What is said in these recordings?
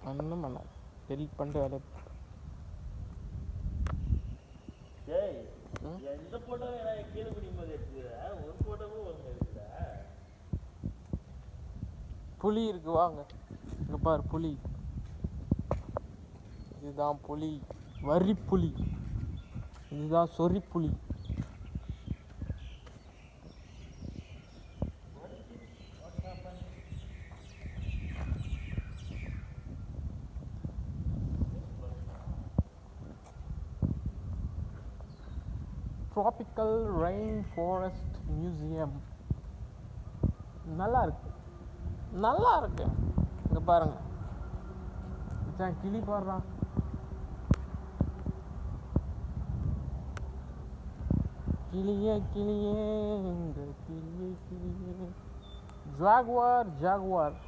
ஒன்றும் பண்ணாது. டெலிட் பண்ணிட்டு வேலையை டேய் எந்த போட்டோவும் எனக்கு கீழே குடிக்கும்போது எடுத்துக்கிற ஒரு போட்டோவும் ஒன்று எடுத்துக்கிற. புலி இருக்கு வாங்க இங்கே பாரு புலி. இதுதான் புலி, வரி புலி. இதுதான் சொறி புலி. ட்ராபிக்கல் ரெயின் ஃபாரஸ்ட் மியூசியம் நல்லா இருக்கு, நல்லா இருக்கு. இங்கே பாருங்க மச்சான், கிளி பாடுறான். கிளியே கிளியே இந்த கிளியே கிளியே. Jaguar Jaguar.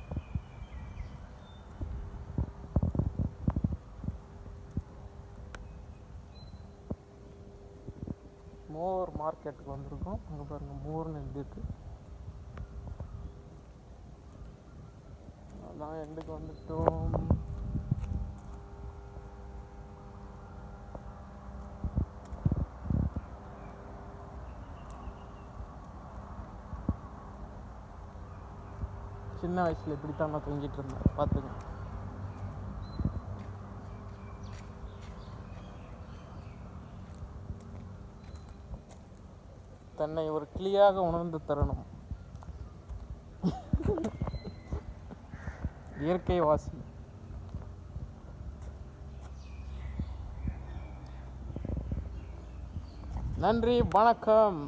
மோர் மார்க்கெட்டுக்கு வந்திருக்கோம். அங்கே பாருங்கள் மோர்னு எழுதிருக்கு. அதான் எண்டுக்கு வந்துட்டோம். சின்ன வயசில் இப்படித்தான் நான் தூங்கிட்டு இருந்தேன் பார்த்துங்க. தன்னை ஒரு கிளியாக உணர்ந்து தரணும். இயற்கை வாசி. நன்றி, வணக்கம்.